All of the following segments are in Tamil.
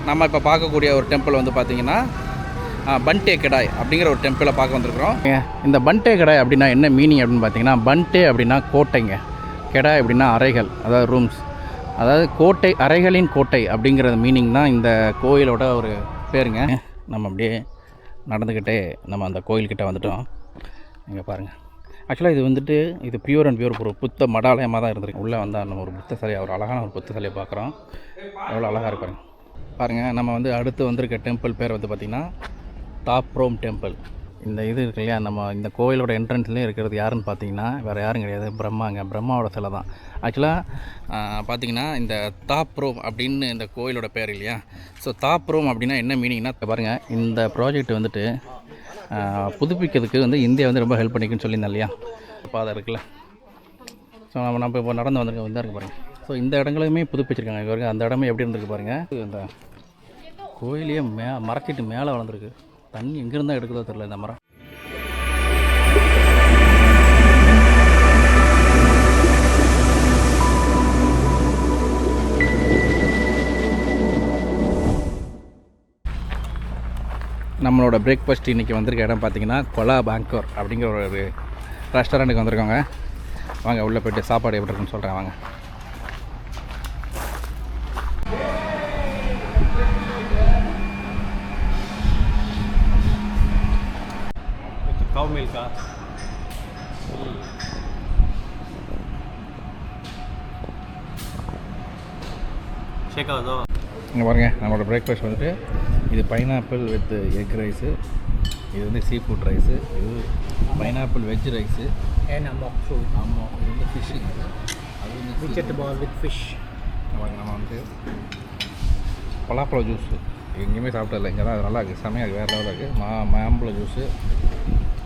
நம்ம இப்போ பார்க்கக்கூடிய ஒரு டெம்பிள் வந்து பார்த்திங்கன்னா பன்டே கடாய் அப்படிங்கிற ஒரு டெம்பிளை பார்க்க வந்திருக்கிறோம். இந்த பன்டே கடாய் அப்படின்னா என்ன மீனிங் அப்படின்னு பார்த்தீங்கன்னா, பன்டே அப்படின்னா கோட்டைங்க, கடாய் அப்படின்னா அறைகள், அதாவது ரூம்ஸ், அதாவது கோட்டை, அறைகளின் கோட்டை அப்படிங்கிற மீனிங் தான் இந்த கோயிலோட ஒரு பேருங்க. நம்ம அப்படியே நடந்துக்கிட்டே நம்ம அந்த கோயில்கிட்ட வந்துட்டோம். இங்கே பாருங்கள், ஆக்சுவலாக இது வந்துட்டு இது பியூர் அண்ட் பியூர் ஒரு புத்த மடாலயமாக தான் இருந்திருக்கு. உள்ளே வந்தால் நம்ம ஒரு புத்த சிலையை, ஒரு அழகான ஒரு புத்த சிலையை பார்க்குறோம். எவ்வளோ அழகாக இருப்பாங்க பாருங்கள். நம்ம வந்து அடுத்து வந்திருக்க டெம்பிள் பேர் வந்து பார்த்திங்கன்னா டாப் ரோம் டெம்பிள். இந்த இது இருக்கு இல்லையா, நம்ம இந்த கோயிலோட என்ட்ரன்ஸ்லேயே இருக்கிறது யாருன்னு பார்த்தீங்கன்னா வேறு யாரும் கிடையாது, பிரம்மாங்க. பிரம்மாவோட சிலை தான். ஆக்சுவலாக பார்த்தீங்கன்னா இந்த டாப் ரோம் அப்படின்னு இந்த கோயிலோட பேர் இல்லையா. ஸோ டாப் ரோம் அப்படின்னா என்ன மீனிங்னா பாருங்கள், இந்த ப்ராஜெக்ட் வந்துட்டு புதுப்பிக்கிறதுக்கு வந்து இந்தியா வந்து ரொம்ப ஹெல்ப் பண்ணிக்குன்னு சொல்லியிருந்தேன் இல்லையா, பாதை இருக்குல்ல. ஸோ நம்ம இப்போ நடந்து வந்திருக்க வந்தால் இருக்கு பாருங்கள். ஸோ இந்த இடங்களுமே புதுப்பிச்சிருக்காங்க. இது வரைக்கும் அந்த இடமே எப்படி இருந்திருக்கு பாருங்கள். இந்த கோயிலையே மரத்திட்டு மேலே வளர்ந்துருக்கு. தண்ணி எங்கேருந்தால் எடுக்கிறதோ தெரியல இந்த மரம். நம்மளோட பிரேக்ஃபாஸ்ட் இன்றைக்கி வந்திருக்க இடம் பார்த்திங்கன்னா கொலா பேங்கோர் அப்படிங்கிற ஒரு ரெஸ்டாரண்ட்டுக்கு வந்திருக்கோங்க. வாங்க உள்ளே போய்ட்டு சாப்பாடு எப்படி இருக்குன்னு சொல்கிறேன் வாங்க. काउ मिल्क का शेक दो. இங்கே பாருங்கள், நம்மளோட பிரேக்ஃபாஸ்ட் வந்துட்டு இது பைனாப்பிள் வித் எக் ரைஸு, இது வந்து சீ ஃபுட் ரைஸு, இது பைனாப்பிள் வெஜ் ரைஸு, அமோக் ஃபுட். ஆமாம், இது வந்து ஃபிஷ்ஷு, அது வந்து வெஜிடபிள் வித் ஃபிஷ். நம்ம வந்து பலாப்பழம் ஜூஸு எங்கேயுமே சாப்பிட்டதில்ல, இங்கே தான் அது நல்லா இருக்குது, செமையாக இருக்குது, வேறு லெவலில் இருக்குது. மாம்பழம் ஜூஸு,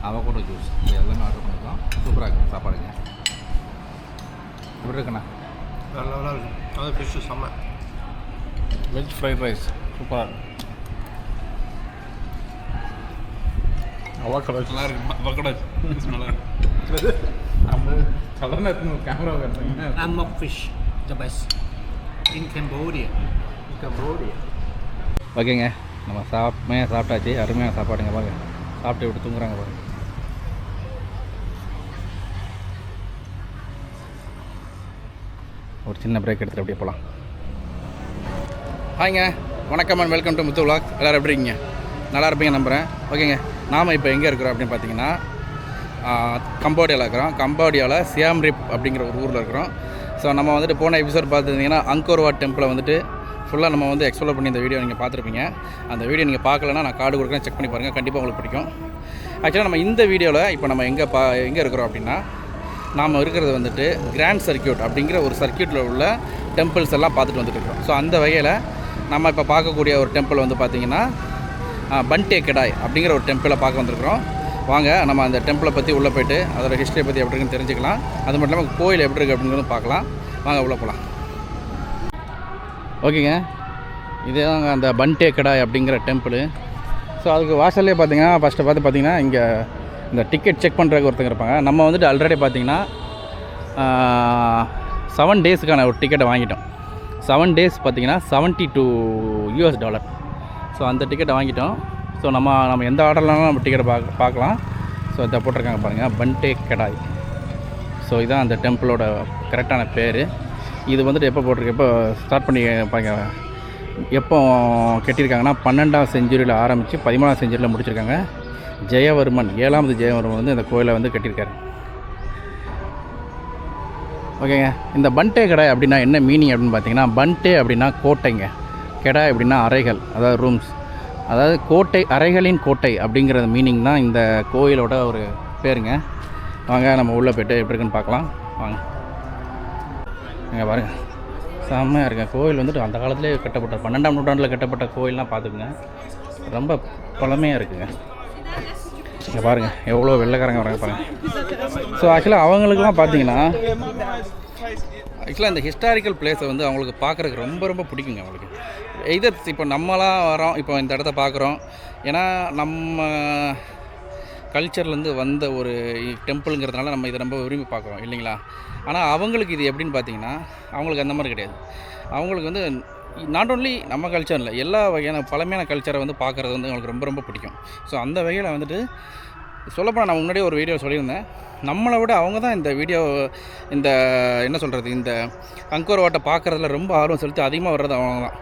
அவகோடோ ஜூஸ், இது எல்லாமே ஆர்டர் பண்ணிக்கலாம். சூப்பராக இருக்குது சாப்பாடுங்க. எப்படி இருக்குண்ணா? வேறு லெவலாக இருக்குது. அது ஃபிஷ்ஷு செம்ம. வெஜ் ஃப்ரைட் ரைஸ் சூப்பராக இருக்குது. அவகோடோ நல்லா இருக்குது. அவகோடோ நல்லா இருக்குது. நம்ம சடனாக எடுத்து கேமரா எடுத்துங்க. Amok fish the best in Cambodia. ஓகேங்க, நம்ம சாப்பிட்டாச்சு. அருமையான சாப்பாடுங்க. பாருங்க, சாப்பிட்டு விட்டு தூங்குறாங்க பாருங்க. ஒரு சின்ன பிரேக் எடுத்துகிட்டு அப்படியே போகலாம். ஹாய்ங்க, வணக்கம் and welcome to Muthu vlog. எல்லோரும் எப்படி இருக்கீங்க? நல்லா இருப்பீங்க நம்புகிறேன். ஓகேங்க, நாம் இப்போ எங்கே இருக்கிறோம் அப்படின்னு பார்த்தீங்கன்னா கம்போடியாவில் இருக்கிறோம். கம்போடியாவில் சியாம் ரிப் அப்படிங்கிற ஒரு ஊரில் இருக்கிறோம். ஸோ நம்ம வந்துட்டு போன எபிசோட் பார்த்துருந்தீங்கன்னா அங்கோர் வாட் டெம்பிளை வந்துட்டு ஃபுல்லாக நம்ம வந்து எக்ஸ்ப்ளோர் பண்ணி இந்த வீடியோ நீங்கள் பார்த்துருப்பீங்க. அந்த வீடியோ நீங்கள் பார்க்கலன்னா நான் கார்டு கொடுக்குறேன், செக் பண்ணி பாருங்கள், கண்டிப்பாக உங்களுக்கு பிடிக்கும். ஆக்சுவலாக நம்ம இந்த வீடியோவில் இப்போ நம்ம எங்கே இருக்கிறோம் அப்படின்னா, நாம் இருக்கிறது வந்துட்டு கிராண்ட் சர்க்கியூட் அப்படிங்கிற ஒரு சர்க்கியூட்டில் உள்ள டெம்பிள்ஸ் எல்லாம் பார்த்துட்டு வந்துட்டு இருக்கிறோம். ஸோ அந்த வகையில் நம்ம இப்போ பார்க்கக்கூடிய ஒரு டெம்பிள் வந்து பார்த்திங்கன்னா பன்டே கடாய் அப்படிங்கிற ஒரு டெம்பிளை பார்க்க வந்திருக்கிறோம். வாங்க நம்ம அந்த டெம்பிளை பற்றி உள்ளே போய்ட்டு அதோட ஹிஸ்ட்ரியை பற்றி எப்படி இருக்குன்னு தெரிஞ்சுக்கலாம். அது மட்டும் இல்லாமல் கோயில் எப்படி இருக்குது அப்படிங்கிறதும் பார்க்கலாம். வாங்க உள்ளே போகலாம். ஓகேங்க, இதே தாங்க அந்த பன்டே கடாய் அப்படிங்கிற டெம்பிள். ஸோ அதுக்கு வாசல்லே பார்த்தீங்கன்னா ஃபஸ்ட்டு பார்த்தீங்கன்னா இங்கே இந்த டிக்கெட் செக் பண்ணுறதுக்கு ஒருத்தங்க இருப்பாங்க. நம்ம வந்துட்டு ஆல்ரெடி பார்த்தீங்கன்னா 7 டேஸுக்கான ஒரு டிக்கெட்டை வாங்கிட்டோம். 7 டேஸ் பார்த்தீங்கன்னா $72. ஸோ அந்த டிக்கெட்டை வாங்கிட்டோம். ஸோ நம்ம எந்த ஆர்டர்லாம் நம்ம டிக்கெட்டை பார்க்கலாம். ஸோ இதை போட்டிருக்காங்க பாருங்கள், பன்டே கடாய். ஸோ இதுதான் அந்த டெம்பிளோட கரெக்டான பேர். இது வந்துட்டு எப்போ போட்டிருக்கு, எப்போ ஸ்டார்ட் பண்ணி பாருங்க, எப்போ கட்டியிருக்காங்கன்னா 12ஆம் செஞ்சுரியில் ஆரம்பித்து 13ஆம் செஞ்சுரியில் முடிச்சிருக்காங்க. ஜெயவர்மன் 7வது ஜெயவர்மன் வந்து இந்த கோயிலை வந்து கட்டியிருக்காரு. ஓகேங்க, இந்த பன்டே கடாய் அப்படின்னா என்ன மீனிங் அப்படின்னு பார்த்தீங்கன்னா, பன்டே அப்படின்னா கோட்டைங்க, கடாய் அப்படின்னா அறைகள், அதாவது ரூம்ஸ், அதாவது கோட்டை, அறைகளின் கோட்டை அப்படிங்கிற மீனிங் தான் இந்த கோயிலோட ஒரு பேருங்க. வாங்க நம்ம உள்ளே போய்ட்டு எப்படி இருக்குன்னு பார்க்கலாம். வாங்க. இங்கே பாருங்கள், செம்மையாக இருக்கேன். கோயில் வந்துட்டு அந்த காலத்துலேயே கட்டப்பட்ட 12ஆம் நூற்றாண்டில் கட்டப்பட்ட கோயிலெலாம் பார்த்துக்குங்க, ரொம்ப பழமையாக இருக்குங்க. இங்கே பாருங்கள் எவ்வளோ வெள்ளைக்காரங்க வராங்க பாருங்கள். ஸோ ஆக்சுவலாக அவங்களுக்குலாம் பார்த்தீங்கன்னா ஆக்சுவலாக இந்த ஹிஸ்டாரிக்கல் பிளேஸை வந்து அவங்களுக்கு பார்க்குறதுக்கு ரொம்ப ரொம்ப பிடிக்குங்க அவங்களுக்கு. இதர் இப்போ நம்மளாம் வரோம், இப்போ இந்த இடத்த பார்க்குறோம், ஏன்னா நம்ம கல்ச்சர்லேருந்து வந்த ஒரு டெம்பிளுங்கிறதுனால நம்ம இதை ரொம்ப விரும்பி பார்க்குறோம் இல்லைங்களா. ஆனால் அவங்களுக்கு இது எப்படின்னு பார்த்தீங்கன்னா, அவங்களுக்கு அந்த மாதிரி கிடையாது. அவங்களுக்கு வந்து நாட் ஓன்லி நம்ம கல்ச்சர் இல்லை, எல்லா வகையான பழமையான கல்ச்சரை வந்து பார்க்குறது வந்து எங்களுக்கு ரொம்ப ரொம்ப பிடிக்கும். ஸோ அந்த வகையில் வந்துட்டு சொல்லப்போனால் நான் முன்னாடியே ஒரு வீடியோ சொல்லியிருந்தேன், நம்மளை விட அவங்க தான் இந்த வீடியோ இந்த என்ன சொல்கிறது இந்த அங்கோர் வாட்டை பார்க்குறதுல ரொம்ப ஆர்வம் செலுத்தி அதிகமாக வர்றது அவங்க தான்.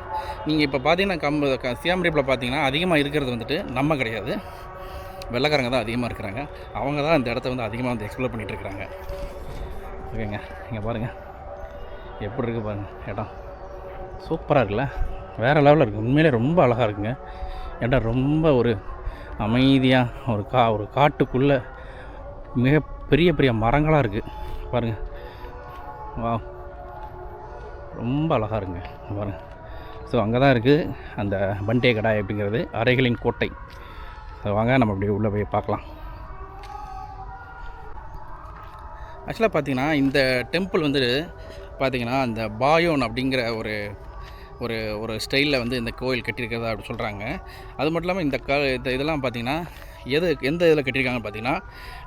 நீங்கள் இப்போ பார்த்தீங்கன்னா சியாம் ரீப்பில் பார்த்தீங்கன்னா அதிகமாக இருக்கிறது வந்துட்டு நம்ம கிடையாது, வெள்ளைக்காரங்க தான் அதிகமாக இருக்கிறாங்க. அவங்க தான் இந்த இடத்த வந்து அதிகமாக வந்து எக்ஸ்ப்ளோர் பண்ணிகிட்டு இருக்கிறாங்க. ஓகேங்க, இங்கே பாருங்கள் எப்படி இருக்குது பாருங்கள், இடம் சூப்பராக இருக்குல்ல, வேறு லெவலில் இருக்குது. உண்மையிலே ரொம்ப அழகாக இருக்குங்க இடம். ரொம்ப ஒரு அமைதியாக ஒரு காட்டுக்குள்ளே மிக பெரிய பெரிய மரங்களாக இருக்குது பாருங்கள். வா, ரொம்ப அழகாக இருக்குங்க பாருங்கள். ஸோ அங்கே தான் இருக்குது அந்த பண்டே கடாய் அப்படிங்கிறது, அறைகளின் கோட்டை. ஸோ வாங்க நம்ம அப்படியே உள்ளே போய் பார்க்கலாம். ஆக்சுவலாக பார்த்தீங்கன்னா இந்த டெம்பிள் வந்து பார்த்திங்கன்னா அந்த பாயோன் அப்படிங்கிற ஒரு ஒரு ஒரு ஸ்டைலில் வந்து இந்த கோயில் கட்டியிருக்கிறதா அப்படி சொல்கிறாங்க. அது மட்டும் இல்லாமல் இந்த இதெல்லாம் பார்த்திங்கன்னா எந்த இதில் கட்டியிருக்காங்கன்னு பார்த்தீங்கன்னா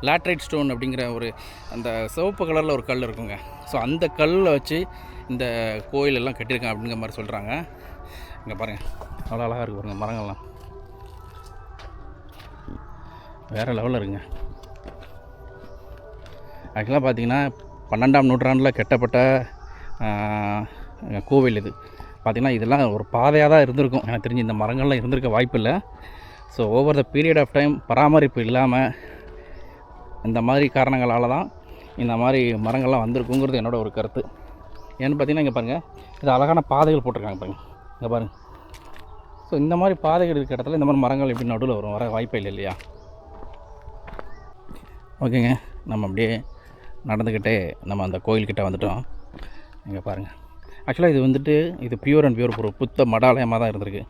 லேட்ரைட் ஸ்டோன் அப்படிங்கிற ஒரு அந்த சிவப்பு கலரில் ஒரு கல் இருக்குங்க. ஸோ அந்த கல்லை வச்சு இந்த கோயிலெல்லாம் கட்டியிருக்காங்க அப்படிங்கிற மாதிரி சொல்கிறாங்க. இங்கே பாருங்கள் அவ்வளோ அழகாக இருக்குது பாருங்கள், மரங்கள்லாம் வேறு லெவலில் இருக்குங்க. ஆக்சுவலாக பார்த்திங்கன்னா 12ஆம் நூற்றாண்டில் கட்டப்பட்ட கோவில் இது. பார்த்திங்கன்னா இதெல்லாம் ஒரு பாதையாக தான் இருந்திருக்கும் எனக்கு தெரிஞ்சு, இந்த மரங்கள்லாம் இருந்திருக்க வாய்ப்பு இல்லை. So over the period of time பராமரிப்பு இல்லாமல் இந்த மாதிரி காரணங்களால் தான் இந்த மாதிரி மரங்கள்லாம் வந்திருக்குங்கிறது என்னோடய ஒரு கருத்து. ஏன்னு பார்த்திங்கன்னா இங்கே பாருங்கள், இது அழகான பாதைகள் போட்டிருக்காங்க பாருங்கள், இங்கே பாருங்கள். ஸோ இந்த மாதிரி பாதைகள் இருக்கிற இடத்துல இந்த மாதிரி மரங்கள் எப்படி நடுவில் வர வாய்ப்பே இல்லை இல்லையா? ஓகேங்க, நம்ம அப்படியே நடந்துக்கிட்டே நம்ம அந்த கோயில்கிட்ட வந்துட்டோம். இங்கே பாருங்கள், ஆக்சுவலாக இது வந்துட்டு இது பியூர் அண்ட் பியூர் ஒரு புத்த மடாலயமாக தான் இருந்திருக்கு.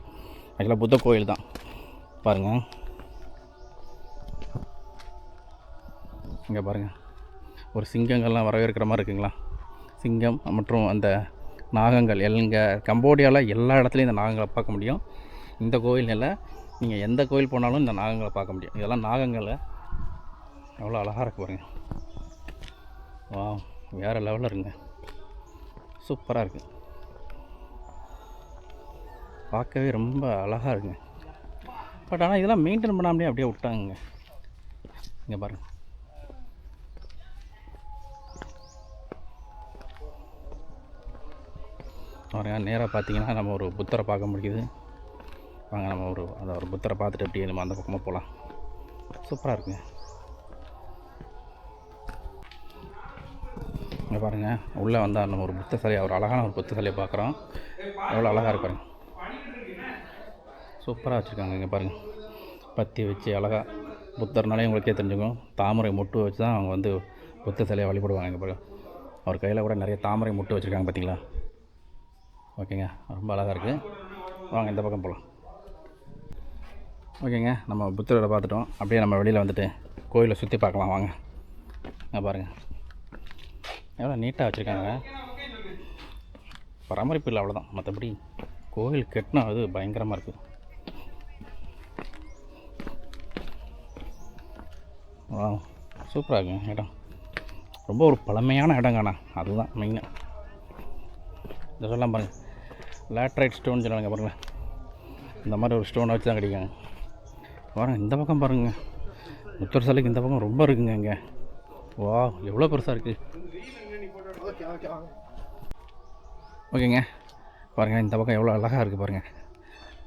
ஆக்சுவலாக புத்த கோயில் தான் பாருங்கள். இங்கே பாருங்கள், ஒரு சிங்கங்கள்லாம் வரவேற்கிற மாதிரி இருக்குங்களா, சிங்கம் மற்றும் அந்த நாகங்கள். கம்போடியாவில் எல்லா இடத்துலையும் இந்த நாகங்களை பார்க்க முடியும். இந்த கோயில் இல்லை, நீங்கள் எந்த கோயில் போனாலும் இந்த நாகங்களை பார்க்க முடியும். இதெல்லாம் நாகங்களை எவ்வளோ அழகாக இருக்குது பாருங்கள். வா, வேறு லெவலில் இருக்குங்க, சூப்பராக இருக்குது, பார்க்கவே ரொம்ப அழகாக இருக்குங்க. பட் ஆனால் இதெல்லாம் மெயின்டைன் பண்ணாமலே அப்படியே விட்டாங்க. இங்கே பாருங்கள், நேராக பார்த்தீங்கன்னா நம்ம ஒரு புத்தரை பார்க்க முடியுது. வாங்க நம்ம ஒரு புத்தரை பார்த்துட்டு அப்படியே நம்ம அந்த பக்கமாக போகலாம். சூப்பராக இருக்குங்க. இங்கே பாருங்கள், உள்ளே வந்தால் நம்ம ஒரு புத்த சிலையை, ஒரு அழகான ஒரு புத்த சிலையை பார்க்குறோம். எவ்வளோ அழகாக இருப்பாங்க, சூப்பராக வச்சுருக்காங்க. இங்கே பாருங்கள், பற்றி வச்சு அழகாக புத்தர்னாலே உங்களுக்கே தெரிஞ்சுக்கும், தாமரை மொட்டு வச்சு தான் அவங்க வந்து புத்த சிலையை வழிபடுவாங்க. இங்கே பாருங்கள், அவர் கையில் கூட நிறைய தாமரை மொட்டு வச்சுருக்காங்க பார்த்தீங்களா? ஓகேங்க, ரொம்ப அழகாக இருக்குது. வாங்க இந்த பக்கம் போகலாம். ஓகேங்க, நம்ம புத்தரை பார்த்துட்டோம். அப்படியே நம்ம வெளியில் வந்துட்டு கோயிலை சுற்றி பார்க்கலாம் வாங்க. இங்கே பாருங்கள் எவ்வளோ நீட்டாக வச்சுருக்காங்க, பராமரிப்பு இல்லை அவ்வளோதான். மற்றபடி கோவில் கட்டினா அது பயங்கரமாக இருக்குது. வா, சூப்பராக இருக்குங்க இடம். ரொம்ப ஒரு பழமையான இடங்கண்ணா, அதுதான் மெயினாக. இந்த சொல்லலாம் பாருங்கள், லேட்ரைட் ஸ்டோன் சொல்லுவாங்க பாருங்கள், இந்த மாதிரி ஒரு ஸ்டோனை வச்சு தான் கிடைக்காங்க. பாருங்கள் இந்த பக்கம் பாருங்கள், புத்தர் சிலைக்கு இந்த பக்கம் ரொம்ப இருக்குங்க. இங்கே வா, எவ்வளோ பெருசாக இருக்குது. ஓகேங்க, பாருங்கள் இந்த பக்கம் எவ்வளோ அழகாக இருக்குது பாருங்கள்.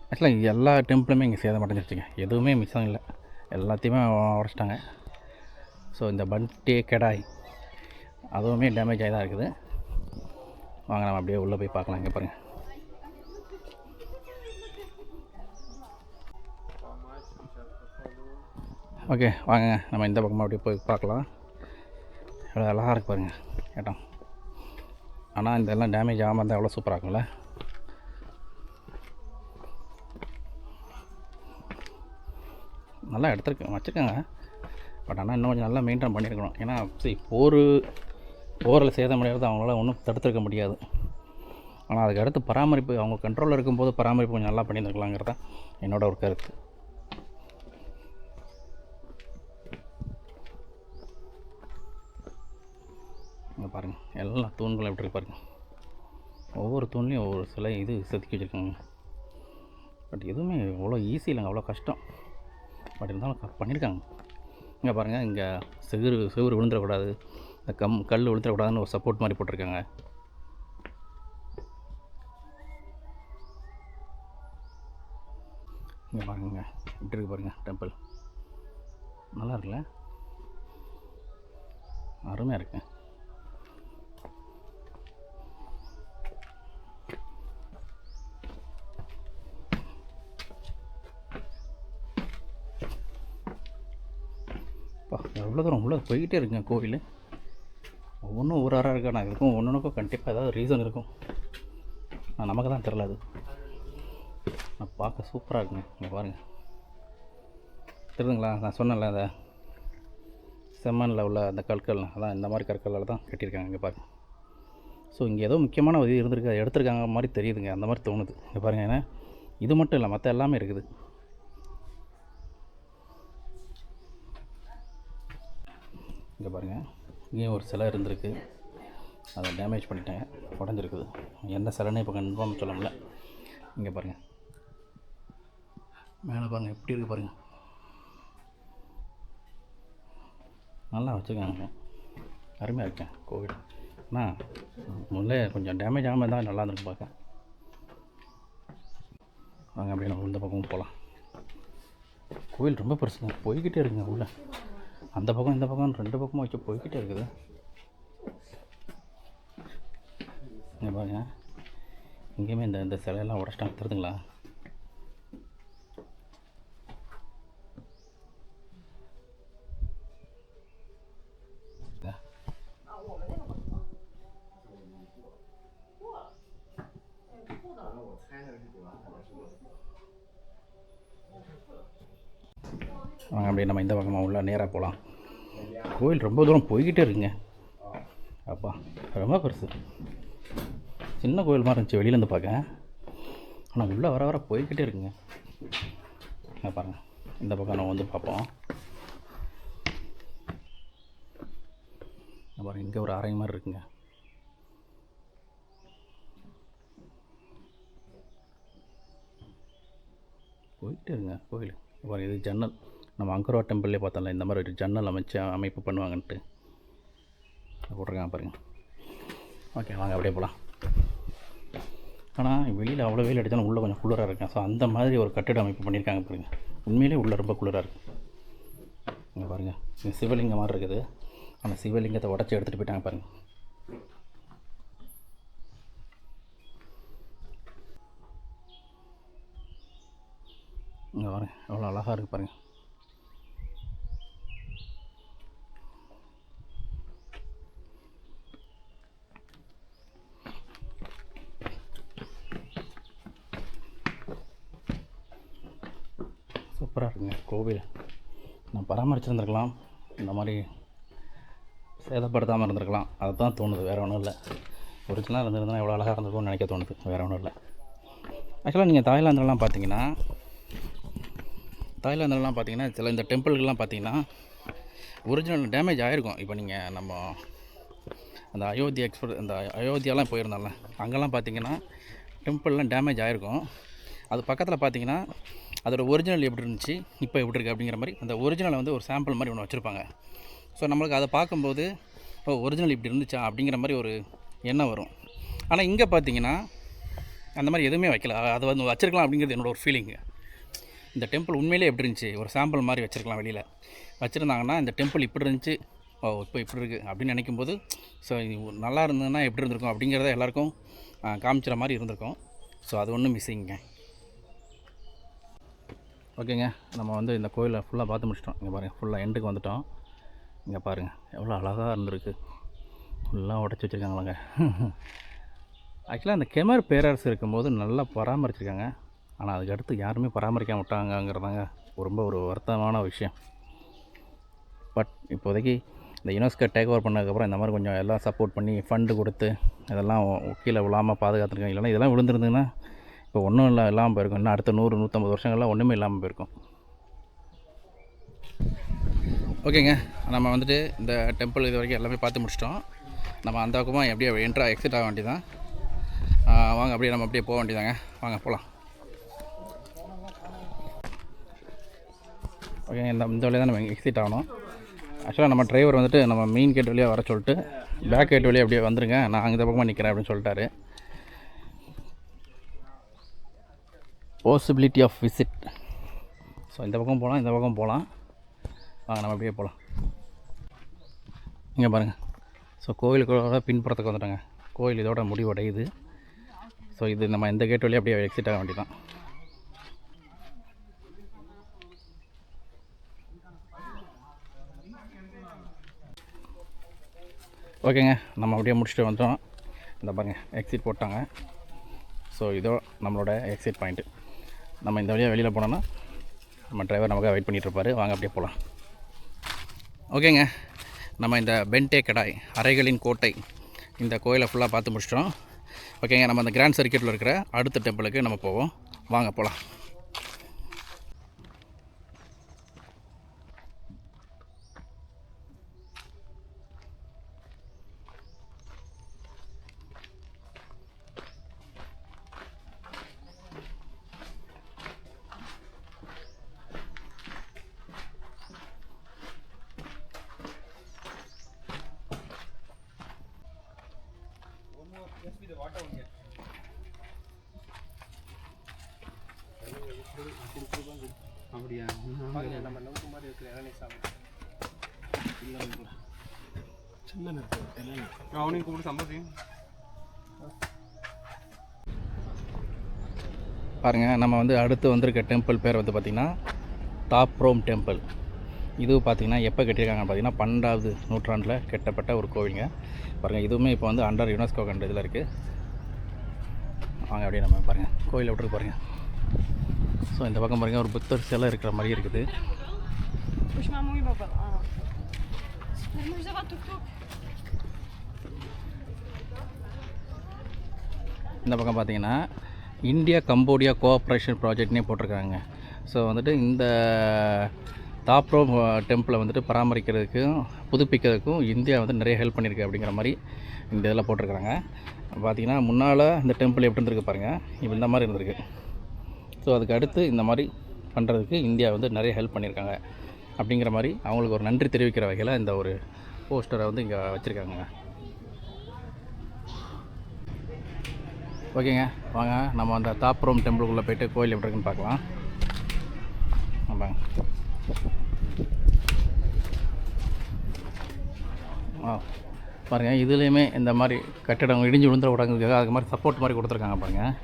ஆக்சுவலாக எல்லா டெம்பிளுமே இங்கே சேதம் அடைஞ்சிருச்சுங்க, எதுவுமே மிச்சம் இல்லை, எல்லாத்தையுமே உடச்சிட்டாங்க. ஸோ இந்த பண்டே கடாய் அதுவுமே டேமேஜ் ஆகி தான் இருக்குது. வாங்க நம்ம அப்படியே உள்ளே போய் பார்க்கலாம். இங்கே பாருங்கள், ஓகே வாங்க நம்ம இந்த பக்கமாக அப்படியே போய் பார்க்கலாம். எவ்வளோ அழகாக இருக்குது பாருங்கள் இடம். ஆனால் இதெல்லாம் டேமேஜ் ஆகாமல் இருந்தால் எவ்வளோ சூப்பராக இருக்கும்ல. நல்லா வச்சுருக்காங்க. பட் ஆனால் இன்னும் கொஞ்சம் நல்லா மெயின்டைன் பண்ணியிருக்கணும். ஏன்னா சரி, போரில் சேதம் அடைகிறது அவங்களால ஒன்றும் தடுத்துருக்க முடியாது. ஆனால் அதுக்கு அடுத்து பராமரிப்பு அவங்க கண்ட்ரோலில் இருக்கும்போது பராமரிப்பு கொஞ்சம் நல்லா பண்ணியிருக்கலாங்கிறது தான் என்னோட ஒரு கருத்து. இங்கே பாருங்கள், எல்லா தூண்களும் எப்படி இருக்கு பாருங்கள், ஒவ்வொரு தூண்லேயும் ஒவ்வொரு சிலை இது செதுக்கி வச்சுருக்காங்க. பட் எதுவுமே அவ்வளோ ஈஸி இல்லைங்க, அவ்வளோ கஷ்டம். பட் இருந்தாலும் பண்ணியிருக்காங்க. இங்கே பாருங்கள், இங்கே செவுறு விழுந்துடக்கூடாது, இந்த கல் விழுந்துடக்கூடாதுன்னு ஒரு சப்போர்ட் மாதிரி போட்டிருக்காங்க. இங்கே பாருங்க, இப்படி இருக்கு பாருங்கள் டெம்பிள். நல்லா இருக்குல்ல, அருமையாக இருக்கு. எவ்வளோ தூரம் உள்ள போய்கிட்டே இருக்குங்க கோவில். ஒவ்வொன்றும் ஒரு அறை இருக்கா, நான் இருக்கும் ஒன்றுக்கும் கண்டிப்பாக ஏதாவது ரீசன் இருக்கும். நமக்கு தான் தெரில. அது நான் பார்க்க சூப்பராக இருக்குங்க. இங்கே பாருங்கள், தெரியுதுங்களா? நான் சொன்னேன்ல, அந்த செம்மண்ணில் உள்ள அந்த கற்கள், அதான் இந்த மாதிரி கற்களால் தான் கட்டியிருக்காங்க. இங்கே பாருங்கள். ஸோ இங்கே ஏதோ முக்கியமான இது இருந்திருக்கு, அதை எடுத்துருக்காங்க மாதிரி தெரியுதுங்க, அந்த மாதிரி தோணுது. இங்கே பாருங்கள், ஏன்னா இது மட்டும் இல்லை, மற்ற எல்லாமே இருக்குது. இங்கே பாருங்கள், இங்கேயும் ஒரு சிலை இருந்திருக்கு, அதை டேமேஜ் பண்ணிட்டேன், உடஞ்சிருக்குது. என்ன சிலைன்னு இப்போ கன்ஃபார்ம் சொல்ல முடியல. இங்கே பாருங்கள், மேலே பாருங்கள் எப்படி இருக்குது பாருங்கள், நல்லா வச்சுருக்காங்க. அருமையாக இருக்கேன் கோவில். ஆனால் முதல்ல கொஞ்சம் டேமேஜ் ஆகாமல் தான் நல்லா இருந்திருக்கு பார்க்க. வாங்க அப்படியே நம்ம இந்த பக்கமும் போகலாம். கோவில் ரொம்ப பெருசுங்க, போய்கிட்டே இருக்குங்க உள்ள. அந்த பக்கம் இந்த பக்கம் ரெண்டு பக்கமும் வச்சு போய்கிட்டே இருக்குது. இங்கே பாருங்க, இங்கேயுமே இந்த சிலையெல்லாம் உடச்சிட்டாங்க, தெரியுதுங்களா? வாங்க அப்படியே நம்ம இந்த பக்கமாக உள்ள நேராக போகலாம். கோயில் ரொம்ப தூரம் போய்கிட்டே இருக்குங்க. அப்பா ரொம்ப பெருசு. சின்ன கோயில் மாதிரி இருந்துச்சு வெளியிலேருந்து பார்க்க, ஆனால் உள்ளே வர வர போய்கிட்டே இருக்குங்க. பாருங்கள், இந்த பக்கம் நம்ம வந்து பார்ப்போம். பாருங்கள், இங்கே ஒரு அறை மாதிரி இருக்குங்க. போய்கிட்டே இருங்க கோயில். பாருங்கள், இது ஜன்னல். நம்ம அங்கர்வா டெம்பிள்லேயே பார்த்தோம்ல, இந்த மாதிரி ஒரு ஜன்னல் அமைப்பு பண்ணுவாங்கன்ட்டு போட்டிருக்காங்க பாருங்கள். ஓகே, வாங்க அப்படியே போகலாம். ஆனால் வெளியில் அவ்வளோ வெயில் அடித்தாலும் உள்ளே கொஞ்சம் குளிராக இருக்கேன். ஸோ அந்த மாதிரி ஒரு கட்டிட அமைப்பு பண்ணியிருக்காங்க பாருங்கள். உண்மையிலே உள்ளே ரொம்ப குளிராக இருக்குது. இங்கே பாருங்கள், இங்கே சிவலிங்கம் மாதிரி இருக்குது. அந்த சிவலிங்கத்தை உடச்சி எடுத்துகிட்டு போயிட்டாங்க பாருங்கள். இங்கே பாருங்கள், எவ்வளோ அழகாக இருக்குது பாருங்கள். சூப்பராக இருக்குங்க கோவில். நான் பராமரிச்சிருந்துருக்கலாம், இந்த மாதிரி சேதப்படுத்தாமல் இருந்திருக்கலாம். அதை தான் தோணுது, வேறு ஒன்றும் இல்லை. ஒரிஜினலாக இருந்திருந்தால் எவ்வளோ அழகாக இருந்திருக்கும்னு நினைக்க தோணுது, வேறு ஒன்றும் இல்லை. ஆக்சுவலாக நீங்கள் தாய்லாந்துலலாம் பார்த்தீங்கன்னா சில இந்த டெம்பிள்கள்லாம் பார்த்தீங்கன்னா ஒரிஜினல் டேமேஜ் ஆகிருக்கும். இப்போ நீங்கள் நம்ம அந்த அயோத்தியாலாம் போயிருந்தோம்ல, அங்கெல்லாம் பார்த்தீங்கன்னா டெம்பிள்லாம் டேமேஜ் ஆகிருக்கும். அது பக்கத்தில் பார்த்தீங்கன்னா அதோட ஒரிஜினல் எப்படி இருந்துச்சு, இப்போ எப்படி இருக்குது அப்படிங்கிற மாதிரி அந்த ஒரிஜினலை வந்து ஒரு சாம்பிள் மாதிரி ஒன்று வச்சுருப்பாங்க. ஸோ நம்மளுக்கு அதை பார்க்கும்போது ஒரிஜினல் இப்படி இருந்துச்சா அப்படிங்கிற மாதிரி ஒரு எண்ணம் வரும். ஆனால் இங்கே பார்த்தீங்கன்னா அந்த மாதிரி எதுவுமே வைக்கல. அதை வந்து வச்சுருக்கலாம் அப்படிங்கிறது என்னோடய ஒரு ஃபீலிங்கு. இந்த டெம்பிள் உண்மையிலே எப்படி இருந்துச்சு, ஒரு சாம்பிள் மாதிரி வச்சுருக்கலாம். வெளியில் வச்சுருந்தாங்கன்னா இந்த டெம்பிள் இப்படி இருந்துச்சு, இப்போ இப்படி இருக்குது அப்படின்னு நினைக்கும்போது, ஸோ நல்லா இருந்ததுன்னா எப்படி இருந்திருக்கும் அப்படிங்கிறத எல்லாேருக்கும் காமிச்சிற மாதிரி இருந்திருக்கும். ஸோ அது ஒன்றும் மிஸ்ஸிங்க. ஓகேங்க, நம்ம வந்து இந்த கோயிலை ஃபுல்லாக பார்த்து முடிச்சிட்டோம். இங்கே பாருங்கள், ஃபுல்லாக எண்டுக்கு வந்துட்டோம். இங்கே பாருங்கள் எவ்வளோ அழகாக இருந்திருக்கு. ஃபுல்லாக உடச்சி வச்சுருக்காங்களாங்க. ஆக்சுவலாக அந்த கெமர் பேரரசு இருக்கும்போது நல்லா பராமரிச்சிருக்காங்க. ஆனால் அதுக்கு அடுத்து யாருமே பராமரிக்க விட்டாங்கங்கிறதாங்க ரொம்ப ஒரு வருத்தமான விஷயம். பட் இப்போதைக்கு இந்த யுனெஸ்கோ டேக் ஓவர் பண்ணதுக்கப்புறம் இந்த மாதிரி கொஞ்சம் எல்லாம் சப்போர்ட் பண்ணி ஃபண்டு கொடுத்து இதெல்லாம் கீழே விழாமல் பாதுகாத்துருக்காங்க. இல்லைனா இதெல்லாம் விழுந்துருந்துங்கன்னா இப்போ ஒன்றும் இல்லாமல் போயிருக்கும். இன்னும் அடுத்த 100-150 வருஷங்கள்லாம் ஒன்றுமே இல்லாமல் போயிருக்கும். ஓகேங்க, நம்ம வந்துட்டு இந்த டெம்பிள் இது வரைக்கும் எல்லாமே பார்த்து முடிச்சிட்டோம். நம்ம அந்த பக்கமாக எப்படியே எக்ஸிட் ஆக வேண்டியதான். வாங்க அப்படியே நம்ம அப்படியே போக வேண்டியதாங்க. வாங்க போகலாம். ஓகே, இந்த வழியாக தான் நம்ம எக்ஸிட் ஆகணும். ஆக்சுவலாக நம்ம டிரைவர் வந்துட்டு நம்ம மெயின் கேட் வழியாக வர சொல்லிட்டு பேக் கேட் வழியாக அப்படியே வந்துருங்க, நான் இந்த பக்கமாக நிற்கிறேன் அப்படின்னு சொல்லிட்டாரு. Possibility of visit. ஸோ இந்த பக்கம் போகலாம், இந்த பக்கம் போகலாம். வாங்க நம்ம அப்படியே போகலாம். இங்கே பாருங்கள். ஸோ கோவிலுக்கோட பின்புறத்துக்கு வந்துட்டாங்க. கோயில் இதோட முடிவடையுது. ஸோ இது நம்ம இந்த கேட் வழியாக அப்படியே எக்ஸிட் ஆக வேண்டியதான். ஓகேங்க, நம்ம அப்படியே முடிச்சுட்டு வந்துட்டோம். இந்த பாருங்கள் எக்ஸிட் போட்டாங்க. ஸோ இதோ நம்மளோட எக்ஸிட் பாயிண்ட்டு. நம்ம இந்த வழியாக வெளியில் போனோன்னா நம்ம டிரைவர் நமக்காக வெயிட் பண்ணிகிட்ருப்பார். வாங்க அப்படியே போகலாம். ஓகேங்க, நம்ம இந்த பென்டே கடாய் அறைகளின் கோட்டை இந்த கோயிலை ஃபுல்லாக பார்த்து முடிச்சிட்டோம். ஓகேங்க, நம்ம அந்த கிராண்ட் சர்க்கியூட்டில் இருக்கிற அடுத்த டெம்பிளுக்கு நம்ம போவோம். வாங்க போகலாம். அப்படியா? நம்ம நோக்கு மாதிரி இருக்கிற இளநீ சாப்பிடும் சின்ன அவனையும் கூப்பிட்டு சம்பளத்தையும் பாருங்கள். நம்ம வந்து அடுத்து வந்திருக்க டெம்பிள் பேர் வந்து பார்த்திங்கன்னா தாப்ரோம் டெம்பிள். இதுவும் பார்த்திங்கன்னா எப்போ கட்டியிருக்காங்க பார்த்திங்கன்னா 12வது நூற்றாண்டில் கட்டப்பட்ட ஒரு கோவிலுங்க. பாருங்கள், இதுவுமே இப்போ வந்து அண்டர் யுனெஸ்கோ கண்ட இதில் இருக்குது. வாங்க அப்படியே நம்ம பாருங்கள் கோயிலை விட்டுருக்கு பாருங்கள். ஸோ இந்த பக்கம் பாருங்கள் ஒரு புத்தர் சிலை இருக்கிற மாதிரி இருக்குது. இந்த பக்கம் பார்த்தீங்கன்னா இந்தியா கம்போடியா கோஆப்ரேஷன் ப்ராஜெக்ட்னே போட்டிருக்காங்க. ஸோ வந்துட்டு இந்த தாப்ரோம் டெம்பிளை வந்துட்டு பராமரிக்கிறதுக்கும் புதுப்பிக்கிறதுக்கும் இந்தியா வந்து நிறைய ஹெல்ப் பண்ணியிருக்கு அப்படிங்கிற மாதிரி இந்த இதில் போட்டிருக்காங்க. பார்த்திங்கன்னா முன்னால் இந்த டெம்பிள் எப்படி இருந்திருக்கு பாருங்கள், இப்போ இந்த மாதிரி இருந்திருக்கு. ஸோ அதுக்கு அடுத்து இந்த மாதிரி பண்ணுறதுக்கு இந்தியா வந்து நிறைய ஹெல்ப் பண்ணியிருக்காங்க அப்படிங்கிற மாதிரி அவங்களுக்கு ஒரு நன்றி தெரிவிக்கிற வகையில் இந்த ஒரு போஸ்டரை வந்து இங்கே வச்சுருக்காங்க. ஓகேங்க, வாங்க நம்ம அந்த தாப்ரோம் டெம்பிளுக்குள்ளே போய்ட்டு கோயில் எப்படி இருக்குன்னு பார்க்கலாம். ஆமாங்க. பாருங்கள், இதுலேயுமே இந்த மாதிரி கட்டிடம் இடிஞ்சு விழுந்துட விடாங்கிறதுக்காக அது மாதிரி சப்போர்ட் மாதிரி கொடுத்துருக்காங்க பாருங்கள்.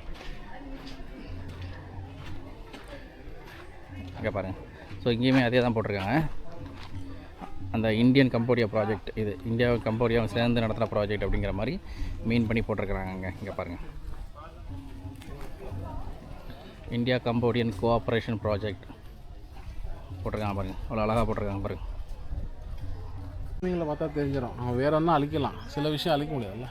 இங்கே பாருங்கள். ஸோ இங்கேயுமே அதே தான் போட்டிருக்காங்க. அந்த இந்தியன் கம்போடியா ப்ராஜெக்ட், இது இந்தியாவும் கம்போடியாவும் சேர்ந்து நடத்துகிற ப்ராஜெக்ட் அப்படிங்கிற மாதிரி மீன் பண்ணி போட்டிருக்கிறாங்க. இங்கே பாருங்கள், இந்தியா கம்போடியன் கோஆப்ரேஷன் ப்ராஜெக்ட் போட்டிருக்காங்க பாருங்கள். அவ்வளோ அழகாக போட்டிருக்காங்க பாருங்கள். நீங்கள பார்த்தா தெரிஞ்சிடும். அவன் வேற ஒன்றா அழிக்கலாம், சில விஷயம் அழிக்க முடியாதுல்ல.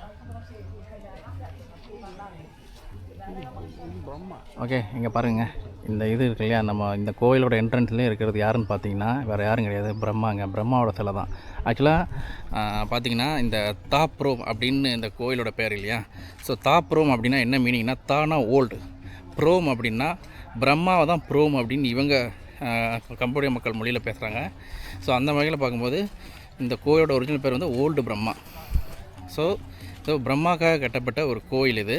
ஓகே, இங்கே பாருங்கள், இந்த இது இருக்கு இல்லையா, நம்ம இந்த கோயிலோட என்ட்ரன்ஸ்லேயே இருக்கிறது யாருன்னு பார்த்தீங்கன்னா வேறு யாரும் கிடையாது, பிரம்மாங்க. பிரம்மாவோட சிலை தான். ஆக்சுவலாக பார்த்தீங்கன்னா இந்த தாப்ரோம் அப்படின்னு இந்த கோயிலோட பேர் இல்லையா. ஸோ தாப்ரோம் அப்படின்னா என்ன மீனிங்னா, தானா ஓல்டு, ப்ரோம் அப்படின்னா பிரம்மாவை தான் ப்ரோம் அப்படின்னு இவங்க கம்போடியா மக்கள் மொழியில் பேசுகிறாங்க. ஸோ அந்த வகையில் பார்க்கும்போது இந்த கோயிலோட ஒரிஜினல் பேர் வந்து ஓல்டு பிரம்மா. ஸோ பிரம்மாக்காக கட்டப்பட்ட ஒரு கோயில் இது.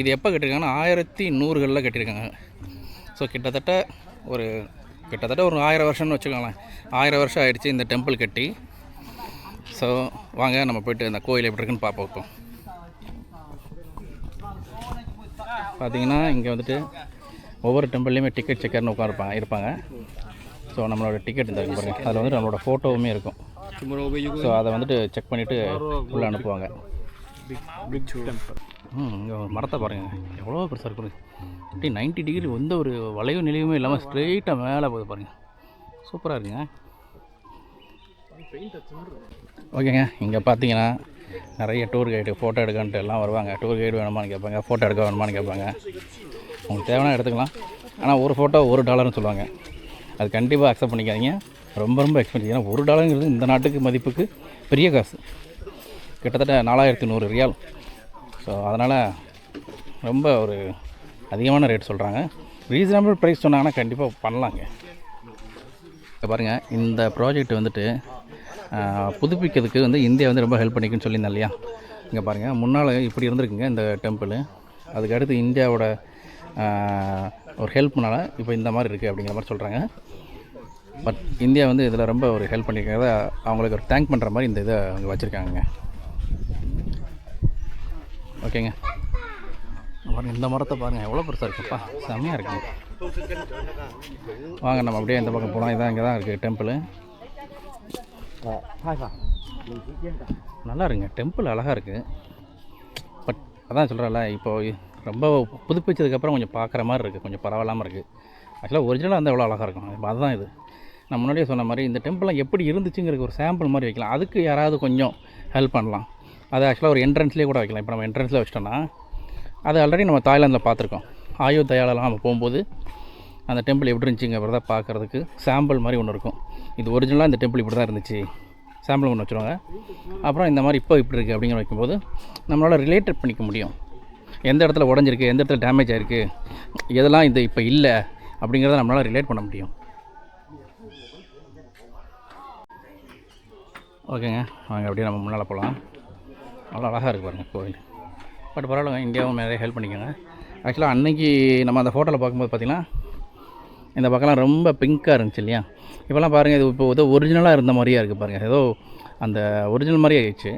இது எப்போ கட்டியிருக்காங்கன்னா 1100களில் கட்டியிருக்காங்க. ஸோ கிட்டத்தட்ட ஒரு 1000 வருஷம்னு வச்சுக்கோங்களேன். 1000 வருஷம் ஆகிடுச்சு இந்த டெம்பிள் கட்டி. ஸோ வாங்க நம்ம போய்ட்டு இந்த கோயில் எப்படி இருக்குன்னு பார்ப்போம். பார்த்தீங்கன்னா இங்கே வந்துட்டு ஒவ்வொரு டெம்பிள்லேயுமே டிக்கெட் செக்கர்னு இருப்பாங்க. ஸோ நம்மளோட டிக்கெட் இந்த பாருங்கள், அதில் வந்துட்டு நம்மளோட ஃபோட்டோவுமே இருக்கும். ஸோ அதை வந்துட்டு செக் பண்ணிவிட்டு உள்ளே அனுப்புவாங்க. இங்கே மரத்தை பாருங்கள், எவ்வளோ பெருசாக இருக்குது. அப்படி 90 டிகிரி எந்த ஒரு வளைவு நிலையுமே இல்லாமல் ஸ்ட்ரெயிட்டாக மேலே போகுது பாருங்கள். சூப்பராக இருக்குங்க. ஓகேங்க, இங்கே பார்த்தீங்கன்னா நிறைய டூர் கைடு ஃபோட்டோ எடுக்கன்ட்டு எல்லாம் வருவாங்க. டூர் கைடு வேணுமான்னு கேட்பாங்க, ஃபோட்டோ எடுக்க வேணுமான்னு கேட்பாங்க. உங்களுக்கு தேவைன்னா எடுத்துக்கலாம். ஆனால் ஒரு ஃபோட்டோ $1 சொல்லுவாங்க. அது கண்டிப்பாக அக்செப்ட் பண்ணிக்காதீங்க. ரொம்ப எக்ஸ்பென்சிவ். ஏன்னா $1 இந்த நாட்டுக்கு மதிப்புக்கு பெரிய காசு, கிட்டத்தட்ட 4100 ரியால். ஸோ அதனால் ரொம்ப ஒரு அதிகமான ரேட் சொல்கிறாங்க. ரீசனபிள் ப்ரைஸ் சொன்னாங்கன்னா கண்டிப்பாக பண்ணலாங்க. இப்போ பாருங்கள், இந்த ப்ராஜெக்ட் வந்துட்டு புதுப்பிக்கிறதுக்கு வந்து இந்தியா வந்து ரொம்ப ஹெல்ப் பண்ணிக்குன்னு சொல்லியிருந்தேன் இல்லையா. இங்கே பாருங்கள், முன்னால் இப்படி இருந்திருக்குங்க இந்த டெம்பிள். அதுக்கு அடுத்து இந்தியாவோட ஒரு ஹெல்ப்னால இப்போ இந்த மாதிரி இருக்குது அப்படிங்கிற மாதிரி சொல்கிறாங்க. பட் இந்தியா வந்து இதில் ரொம்ப ஒரு ஹெல்ப் பண்ணியிருக்கிறத அவங்களுக்கு ஒரு தேங்க் பண்ணுற மாதிரி இந்த இதை அங்கே வச்சுருக்காங்க. ஓகேங்க, பாருங்கள் இந்த மரத்தை பாருங்கள் எவ்வளோ பெருசாக இருக்குப்பா, செம்மையாக இருக்குங்க. வாங்க நம்ம அப்படியே இந்த பக்கம் போகலாம். இதான் இங்கே தான் இருக்குது டெம்பிள். நல்லா இருக்குங்க, டெம்பிள் அழகாக இருக்குது. பட் அதான் சொல்கிறேன்ல, இப்போது ரொம்ப புதுப்பிச்சதுக்கப்புறம் கொஞ்சம் பார்க்குற மாதிரி இருக்குது, கொஞ்சம் பரவாயில்லாமல் இருக்குது. ஆக்சுவலாக ஒரிஜினலாக வந்து எவ்வளோ அழகாக இருக்கும். இப்போ அதுதான் இது. நான் முன்னாடியே சொன்ன மாதிரி இந்த டெம்பிள்லாம் எப்படி இருந்துச்சுங்கிறது ஒரு சாம்பிள் மாதிரி வைக்கலாம். அதுக்கு யாராவது கொஞ்சம் ஹெல்ப் பண்ணலாம். அது ஆக்சுவலாக ஒரு என்ட்ரன்ஸ்லேயே கூட வைக்கலாம். இப்போ நம்ம என்ட்ரன்ஸில் வச்சிட்டோன்னா, அது ஆல்ரெடி நம்ம தாய்லாந்தில் பார்த்துருக்கோம். அயோத்தியாலலாம் நம்ம போகும்போது அந்த டெம்பிள் எப்படி இருந்துச்சுங்கிறத பார்க்குறதுக்கு சாம்பிள் மாதிரி ஒன்று இருக்கும். இது ஒரிஜினலாக இந்த டெம்பிள் இப்படி தான் இருந்துச்சு, சாம்பிள் ஒன்று வச்சுருவாங்க. அப்புறம் இந்த மாதிரி இப்போ இப்படி இருக்குது அப்படிங்கிற வைக்கும்போது நம்மளால் ரிலேட்டட் பண்ணிக்க முடியும். எந்த இடத்துல உடஞ்சிருக்கு, எந்த இடத்துல டேமேஜ் ஆகிருக்கு, எதெல்லாம் இது இப்போ இல்லை அப்படிங்கிறத நம்மளால் ரிலேட் பண்ண முடியும். ஓகேங்க, வாங்க அப்படியே நம்ம முன்னால் போகலாம். அவ்வளோ அழகாக இருக்குது பாருங்கள் கோவில். பட் பரவாயில்ல, இந்தியாவும் நிறைய ஹெல்ப் பண்ணிக்கோங்க. ஆக்சுவலாக அன்றைக்கி நம்ம அந்த ஃபோட்டோவில் பார்க்கும்போது பார்த்திங்கன்னா இந்த பக்கம்லாம் ரொம்ப பிங்க்காக இருந்துச்சு இல்லையா. இப்போலாம் பாருங்கள், இது இப்போ ஏதோ ஒரிஜினலாக இருந்த மாதிரியே இருக்குது பாருங்கள். ஏதோ அந்த ஒரிஜினல் மாதிரியே ஆயிடுச்சு.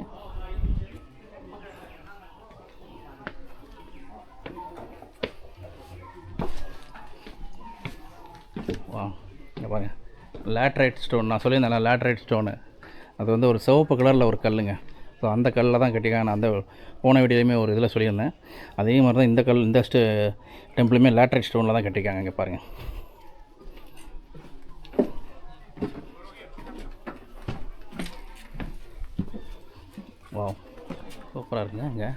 வா, இங்கே பாருங்கள், லேட்ரைட் ஸ்டோன். நான் சொல்லியிருந்தேன் லேட்ரைட் ஸ்டோனு, அது வந்து ஒரு சிவப்பு கலரில் ஒரு கல்லுங்க. ஸோ அந்த கல்லில் தான் கட்டிக்காங்க. நான் அந்த போன வீடியோலையுமே ஒரு இதில் சொல்லியிருந்தேன். அதே மாதிரி தான் இந்த கல், இந்த டெம்பிளுமே லேட்ரைட் ஸ்டோனில் தான் கட்டிக்காங்க. இங்கே பாருங்கள். வா, சூப்பராக இருக்குங்க. இங்கே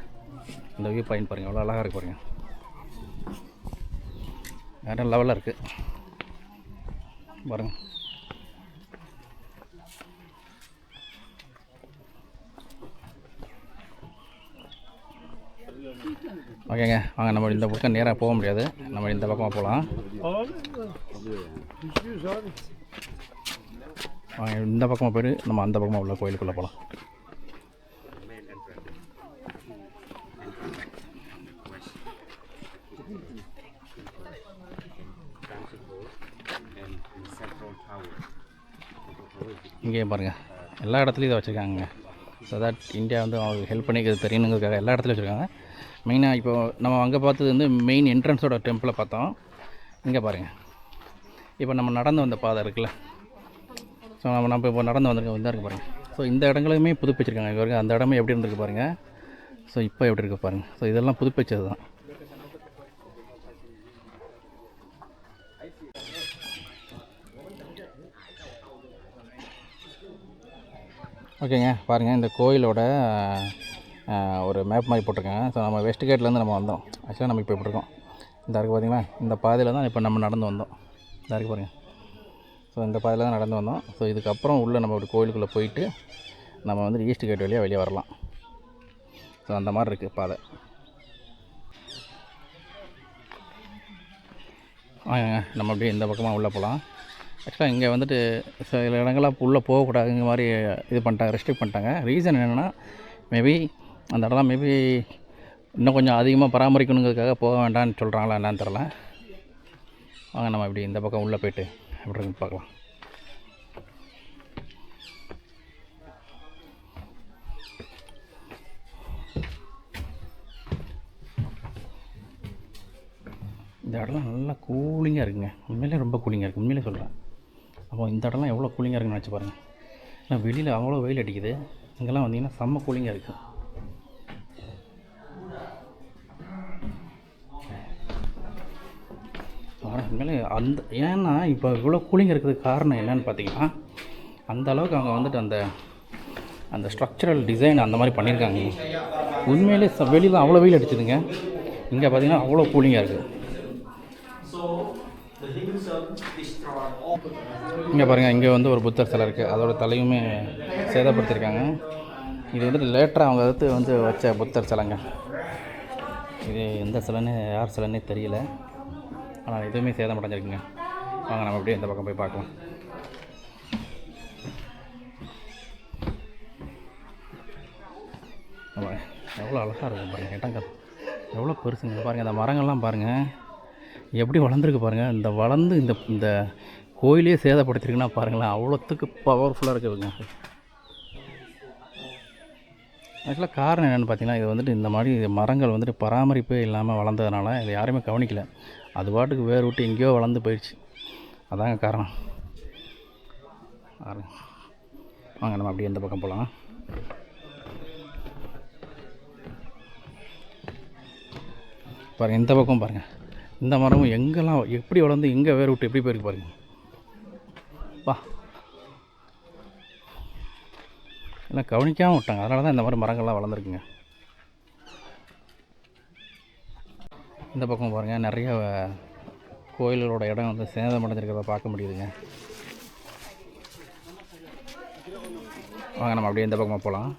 இந்த வியூ பாயிண்ட் பாருங்கள், எவ்வளோ அழகாக இருக்குது பாருங்கள். வேறு லெவலில் இருக்குது பாருங்கள். ஓகேங்க, வாங்க நம்ம இந்த பக்கம் நேராக போக முடியாது, நம்ம இந்த பக்கமாக போகலாம். வாங்க இந்த பக்கமாக போய்ட்டு நம்ம அந்த பக்கமாக உள்ள கோயிலுக்குள்ளே போகலாம். இங்கேயே பாருங்கள், எல்லா இடத்துலையும் இதை வச்சுருக்காங்க. ஸோ தட் இந்தியா வந்து அவங்களுக்கு ஹெல்ப் பண்ணிக்கிறது தெரியணுங்கிறதுக்காக எல்லா இடத்துலையும் வச்சுருக்காங்க. மெயினாக இப்போது நம்ம அங்கே பார்த்தது வந்து மெயின் என்ட்ரன்ஸோட டெம்பிளை பார்த்தோம். இங்கே பாருங்கள், இப்போ நம்ம நடந்து வந்த பாதை இருக்குல்ல. ஸோ நம்ம இப்போ நடந்து வந்திருக்கோம், இந்த இருக்குது பாருங்கள். ஸோ இந்த இடங்களுமே புதுப்பிச்சிருக்காங்க. இங்கே பாருங்கள், அந்த இடமே எப்படி இருந்திருக்கு பாருங்கள். ஸோ இப்போ எப்படி இருக்குது பாருங்கள். ஸோ இதெல்லாம் புதுப்பிச்சது தான். ஓகேங்க, பாருங்கள் இந்த கோயிலோட ஒரு மேப் மாதிரி போட்டிருக்காங்க. ஸோ நம்ம வெஸ்ட் கேட்லேருந்து நம்ம வந்தோம். ஆக்சுவலாக நம்ம இப்போ எப்படி இருக்கோம், இந்த இருக்குது பார்த்திங்களா, இந்த பாதையில் தான் இப்போ நம்ம நடந்து வந்தோம். இந்த இருக்குது பாருங்கள். ஸோ இந்த பாதையில் தான் நடந்து வந்தோம். ஸோ இதுக்கப்புறம் உள்ளே நம்ம ஒரு கோயிலுக்குள்ளே போயிட்டு நம்ம வந்து ஈஸ்ட் கேட் வழியாக வெளியே வரலாம். ஸோ அந்த மாதிரி இருக்குது பாதை. வாங்க நம்ம அப்படியே இந்த பக்கமாக உள்ளே போகலாம். ஆக்சுவலாக இங்கே வந்துட்டு சில இடங்கள்லாம் உள்ளே போகக்கூடாதுங்க மாதிரி இது பண்ணிட்டாங்க, ரெஸ்ட்ரிக்ட் பண்ணிட்டாங்க. ரீசன் என்னென்னா, மேபி அந்த இடம்லாம் மேபி இன்னும் கொஞ்சம் அதிகமாக பராமரிக்கணுங்கிறதுக்காக போக வேண்டாம்னு சொல்கிறாங்களா என்னன்னு தெரில. வாங்க நம்ம இப்படி இந்த பக்கம் உள்ளே போய்ட்டு எப்படி இருக்குன்னு பார்க்கலாம். இந்த இடம்லாம் நல்லா கூலிங்காக இருக்குங்க. உண்மையிலே ரொம்ப கூலிங்காக இருக்குது, உண்மையிலே சொல்கிறேன். அப்போ இந்த இடம்லாம் எவ்வளோ கூலிங்காக இருக்குன்னு நினச்சி பாருங்கள். ஏன்னா வெளியில் அவ்வளோ வெயில் அடிக்குது, இங்கெல்லாம் வந்தீங்கன்னா செம்ம கூலிங்காக இருக்குது. ஆனால் உண்மையிலே அந்த ஏன்னா இப்போ இவ்வளோ கூலிங் இருக்கிறதுக்கு காரணம் என்னன்னு பார்த்தீங்கன்னா, அந்த அளவுக்கு அவங்க வந்துட்டு அந்த ஸ்ட்ரக்சரல் டிசைன் அந்த மாதிரி பண்ணியிருக்காங்க. உண்மையிலே வெளியில் அவ்வளோ வெயில் அடிச்சுதுங்க, இங்கே பார்த்தீங்கன்னா அவ்வளோ கூலிங்காக இருக்குது. இங்கே பாருங்கள், இங்கே வந்து ஒரு புத்தர் சிலை இருக்குது, அதோட தலையுமே சேதப்படுத்தியிருக்காங்க. இது வந்துட்டு லேட்டராக அவங்க வந்து வச்ச புத்தர் சிலைங்க. இது எந்த சிலைன்னு யார் சிலைன்னே தெரியல, ஆனால் எதுவுமே சேதம் அடைஞ்சிருக்குங்க. வாங்க நம்ம அப்படியே இந்த பக்கம் போய் பார்க்கலாம். எவ்வளோ அழகாக இருக்கும் பாருங்கள் இடங்கள், எவ்வளோ பெருசுங்க பாருங்கள். அந்த மரங்கள்லாம் பாருங்கள் எப்படி வளர்ந்துருக்கு பாருங்கள். இந்த வளர்ந்து இந்த இந்த கோயிலே சேதப்படுத்திருக்குன்னா பாருங்களேன், அவ்வளோத்துக்கு பவர்ஃபுல்லாக இருக்குதுங்க. ஆக்சுவலாக காரணம் என்னென்னு பார்த்தீங்கன்னா, இது வந்துட்டு இந்த மாதிரி மரங்கள் வந்துட்டு பராமரிப்பே இல்லாமல் வளர்ந்ததுனால இதை யாருமே கவனிக்கல. அது பாட்டுக்கு வேர் விட்டு எங்கேயோ வளர்ந்து போயிடுச்சு. அதாங்க காரணம். வாங்க நம்ம அப்படியே இந்த பக்கம் போகலாம். பாருங்கள் இந்த பக்கம் பாருங்கள், இந்த மரமும் எங்கெல்லாம் எப்படி வளர்ந்து எங்கே வேர் விட்டு எப்படி போயிருக்கு பாருங்கள். வா எல்லாம் கவனிக்காமல் விட்டாங்க, அதனால தான் இந்த மாதிரி மரங்கள்லாம் வளர்ந்துருக்குங்க. இந்த பக்கம் பாருங்கள் நிறைய கோயில்களோட இடம் வந்து சேதமடைஞ்சிருக்கிறத பார்க்க முடியுதுங்க. வாங்க நம்ம அப்படியே இந்த பக்கமாக போகலாம்.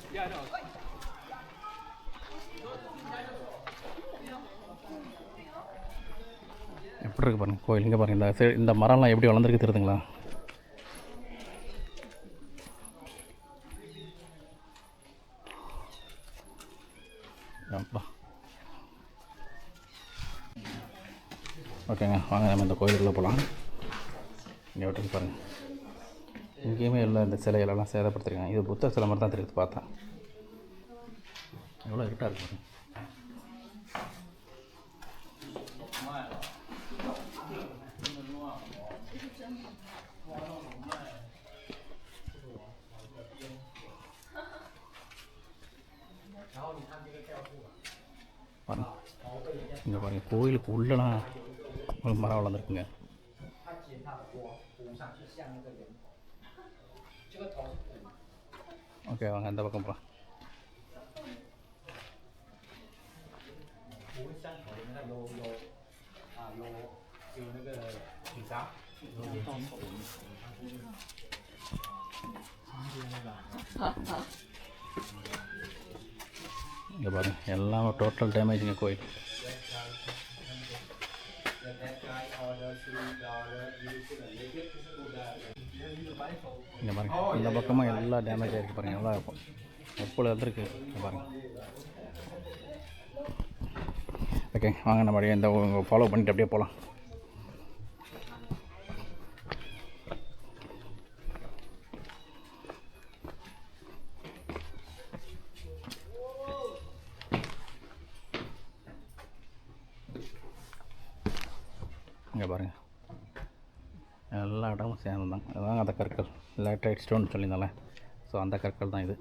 எப்படி இருக்குது பாருங்கள் கோயில். இங்கே பாருங்கள் இந்த மரம்லாம் எப்படி வளர்ந்துருக்கு தெரியுதுங்களா? ஓகேங்க, வாங்க நம்ம இந்த கோயிலுக்குள்ளே போகலாம். இங்கே விட்டுக்கு பாருங்கள், இங்கேயுமே எல்லாம் இந்த சிலைகளெல்லாம் சேதப்படுத்திருக்காங்க. இது புத்தர் சிலை மாதிரி தான் தெரியுது பார்த்தேன். எவ்வளோ இருட்டாக இருக்கு. இங்கே பாருங்கள் கோயிலுக்கு உள்ளலாம் ஒரு மரம் வளர்ந்துருக்குங்க. ஓகே வாங்க இந்த பக்கம் போகலாம். இங்கே பாருங்கள் எல்லாமே டோட்டல் டேமேஜுங்க கோயில். இங்கே பாருங்கள் இந்த பக்கமாக எல்லாம் டேமேஜ் ஆகிருக்கு பாருங்கள், நல்லா இருக்கும். எப்போ வந்துருக்கு பாருங்கள். ஓகே வாங்க நம்ம அப்படியே இந்த ஃபாலோ பண்ணிட்டு அப்படியே போகலாம். இங்கே பாருங்கள் எல்லா இடமும் சேர்ந்து தான், அதான் அந்த கற்கள் லேட்ரைட் ஸ்டோன் சொல்லியிருந்தால, ஸோ அந்த கற்கள் தான் இது.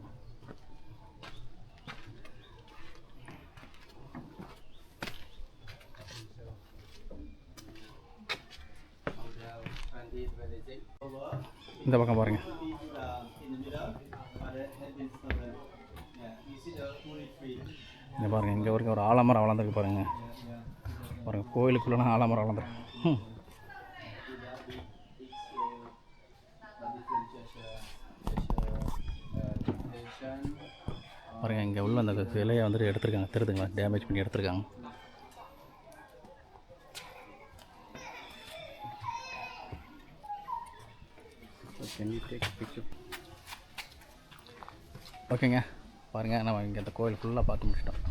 இந்த பக்கம் பாருங்கள், இங்கே பாருங்கள் இங்கே வரைக்கும் ஒரு ஆலமரம் வளர்ந்துருக்கு பாருங்கள். பாருங்கள் கோயிலுக்குள்ளலாம் ஆலமரம் வளர்ந்துருக்கு. பாருங்கள் இங்கே உள்ள அந்த சிலையை வந்துட்டு எடுத்துருக்காங்க, தெரியுதுங்களா? டேமேஜ் பண்ணி எடுத்துருக்காங்க. ஓகேங்க பாருங்கள் நம்ம இங்கே அந்த கோயில் ஃபுல்லாக பார்த்து முடிச்சிட்டோம்.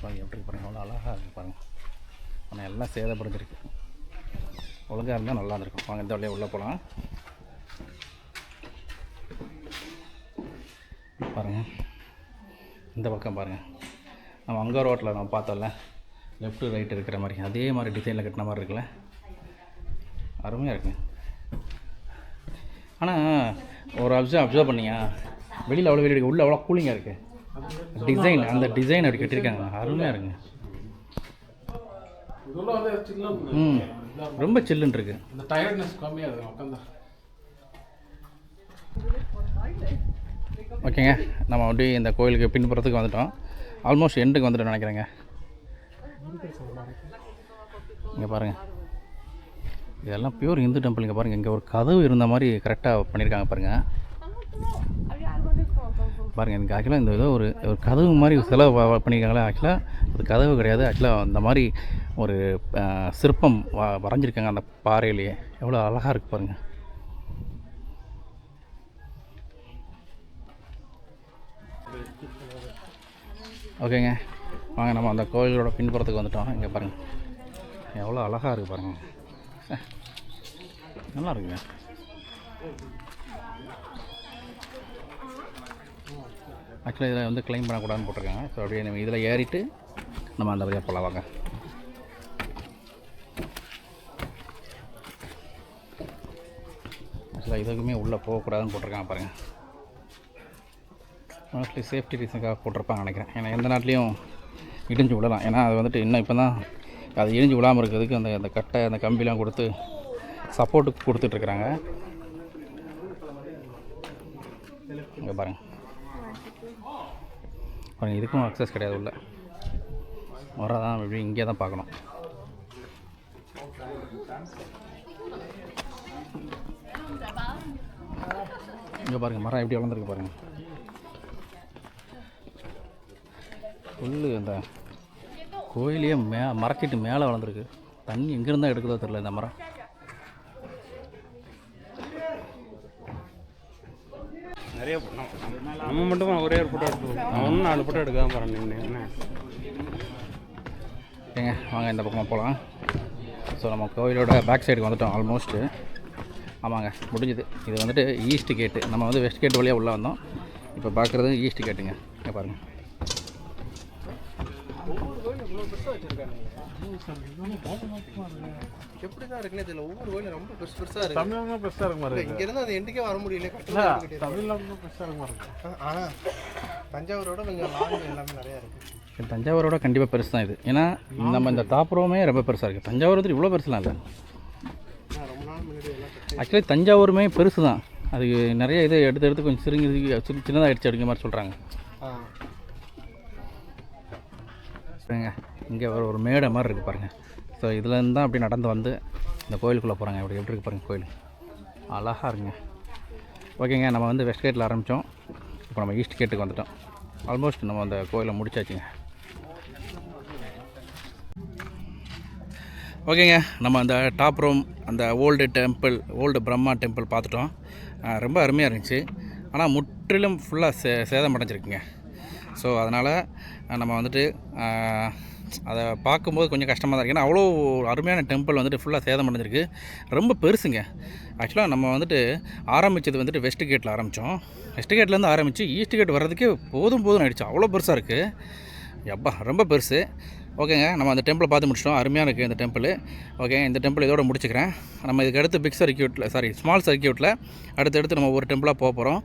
பாருங்கள் எப்படி பாருங்கள் அவ்வளோ அழகாக இருக்குது பாருங்கள். ஆனால் எல்லாம் சேதப்படுத்திருக்கு. ஒழுங்காக இருந்தால் நல்லா இருந்திருக்கும். வாங்க இந்த வழியாக உள்ளே போகலாம். பாருங்கள் இந்த பக்கம் பாருங்கள், நம்ம அங்கே ரோட்டில் நம்ம பார்த்தோம்ல லெஃப்ட்டு ரைட்டு இருக்கிற மாதிரி அதே மாதிரி டிசைனில் கட்டின மாதிரி இருக்குல்ல, அருமையாக இருக்குங்க. ஆனால் ஒரு அப்சர்வ் பண்ணிங்க, வெளியில் அவ்வளோ வெளியே உள்ளே அவ்வளோ கூலிங்காக இருக்குது. டிசைன் அந்த டிசைன் அப்படி கட்டியிருக்காங்க, அருமையாக இருக்குங்க. ரொம்ப சில்லுன்னு இருக்குது. ஓகேங்க நம்ம அப்படியே இந்த கோயிலுக்கு பின்புறத்துக்கு வந்துட்டோம். ஆல்மோஸ்ட் எண்டுக்கு வந்துட்டோம் நினைக்கிறேங்க. இங்கே பாருங்கள் இதெல்லாம் பியூர் இந்து டெம்பிள். இங்கே பாருங்கள் இங்கே ஒரு கதவு இருந்த மாதிரி கரெக்டாக பண்ணியிருக்காங்க பாருங்கள். பாருங்கள் எனக்கு ஆக்சுவலாக இந்த ஏதோ ஒரு ஒரு கதவு மாதிரி செலவு பண்ணியிருக்காங்களே. ஆக்சுவலாக அது கதவு கிடையாது. ஆக்சுவலாக அந்த மாதிரி ஒரு சிற்பம் வரைஞ்சிருக்காங்க அந்த பாறையிலேயே. எவ்வளோ அழகாக இருக்குது பாருங்கள். ஓகேங்க, வாங்க நம்ம அந்த கோயிலோட பின்புறத்துக்கு வந்துட்டோம். இங்கே பாருங்கள் எவ்வளோ அழகாக இருக்குது பாருங்கள். நல்லா இருக்குங்க. ஆக்சுவலாக இதில் வந்து கிளைம் பண்ணக்கூடாதுன்னு போட்டிருக்காங்க. ஸோ அப்படியே நம்ம இதில் ஏறிட்டு நம்ம அந்த வழியாக போகலாம் வாங்க. ஆக்சுவலாக இதுக்குமே உள்ளே போகக்கூடாதுன்னு போட்டிருக்காங்க பாருங்கள். மோஸ்ட்லி சேஃப்டி ரீசனுக்காக போட்டிருப்பாங்க நினைக்கிறேன். ஏன்னா எந்த நாட்டிலையும் இடிஞ்சு விடலாம். ஏன்னா அது வந்துட்டு இன்னும் இப்போ தான் அது இடிஞ்சு விடாமல் இருக்கிறதுக்கு அந்த கட்டை அந்த கம்பிலாம் கொடுத்து சப்போர்ட்டுக்கு கொடுத்துட்ருக்குறாங்க. இங்கே பாருங்கள் பாருங்கள், இதுக்கும் அக்சஸ் கிடையாது. உள்ள வரதான் இப்படி இங்கே தான் பார்க்கணும். இங்கே பாருங்கள் மரம் எப்படி வளர்ந்துருக்கு பாருங்கள். புல்லு அந்த கோயிலையே மரக்கிட்டு மேலே வளர்ந்துருக்கு. தண்ணி எங்கேருந்தா எடுக்குதோ தெரியல இந்த மரம். நிறைய நம்ம மட்டும் ஒரே ஒரு ஃபோட்டோ எடுத்துவோம். ஒன்றும் 4 ஃபோட்டோ எடுக்காம பாருங்க. ஏங்க வாங்க இந்த பக்கமாக போகலாம். ஸோ நம்ம கோயிலோட பேக் சைடுக்கு வந்துட்டோம் ஆல்மோஸ்ட்டு. ஆமாங்க முடிஞ்சுது. இது வந்துட்டு ஈஸ்ட் கேட்டு. நம்ம வந்து வெஸ்ட் கேட் வழியாக உள்ளே வந்தோம். இப்போ பார்க்குறது ஈஸ்ட் கேட்டுங்க. இங்கே பாருங்கள். எப்படி தான் இருக்குன்னு தெரியல. ஒவ்வொரு கோயிலும் ரொம்ப பெருசாக இருக்குது. தமிழ்நாடு பெருசாக இருக்க மாதிரி இருக்கு. இங்கேருந்து அது எண்டுக்கே வர முடியல. தமிழ்நாடு பெருசாக இருக்க மாதிரி இருக்கு. ஆனால் தஞ்சாவூரோட கொஞ்சம் லாங் எல்லாமே நிறையா இருக்குது. தஞ்சாவூரோட கண்டிப்பாக பெருசு தான் இது. ஏன்னா நம்ம இந்த தாப்புரமே ரொம்ப பெருசாக இருக்குது. தஞ்சாவூர் வந்து இவ்வளோ பெருசுலாம் இல்லை. ரொம்ப நாள் முன்னாடி எல்லாம் ஆக்சுவலி தஞ்சாவூருமே பெருசு தான். அது நிறைய இதை எடுத்து கொஞ்சம் சின்னதாக அடிச்சு அப்படிங்கிற மாதிரி சொல்கிறாங்க. சரிங்க, இங்கே ஒரு மேடை மாதிரி இருக்குது பாருங்கள். ஸோ இதுலேருந்து தான் அப்படி நடந்து வந்து இந்த கோயிலுக்குள்ளே போகிறாங்க. எப்படி எப்படி இருக்கு பாருங்கள் கோயில். அழகாக இருக்குங்க. ஓகேங்க, நம்ம வந்து வெஸ்ட் கேட்டில் ஆரம்பித்தோம். இப்போ நம்ம ஈஸ்ட் கேட்டுக்கு வந்துட்டோம். ஆல்மோஸ்ட் நம்ம அந்த கோயிலை முடிச்சாச்சுங்க. ஓகேங்க, நம்ம அந்த டாப் ரூம் அந்த ஓல்டு பிரம்மா டெம்பிள் பார்த்துட்டோம். ரொம்ப அருமையாக இருந்துச்சு. ஆனால் முற்றிலும் ஃபுல்லாக சேதம் அடைஞ்சிருக்குங்க. ஸோ அதனால் நம்ம வந்துட்டு அதை பார்க்கும்போது கொஞ்சம் கஷ்டமாக தான் இருக்குது. ஏன்னா அவ்வளோ அருமையான டெம்பிள் வந்துட்டு ஃபுல்லாக சேதம் அடைஞ்சிருக்கு. ரொம்ப பெருசுங்க. ஆக்சுவலாக நம்ம வந்துட்டு ஆரம்பித்தது வந்துட்டு வெஸ்ட் கேட்டில் ஆரம்பித்தோம். வெஸ்ட் கேட்லேருந்து ஆரம்பித்து ஈஸ்ட் கேட் வர்றதுக்கே போதும் ஆகிடுச்சு. அவ்வளோ பெருசாக இருக்குது. எப்பா ரொம்ப பெருசு. ஓகேங்க, நம்ம அந்த டெம்பிளை பார்த்து முடிச்சிட்டோம். அருமையாக இருக்குது இந்த டெம்பிள். ஓகே, இந்த டெம்பிள் இதோட முடிச்சுக்கிறேன். நம்ம இதுக்கு அடுத்து ஸ்மால் சர்க்கியூட்டில் அடுத்தடுத்து நம்ம ஒரு டெம்பிளாக போக போகிறோம்.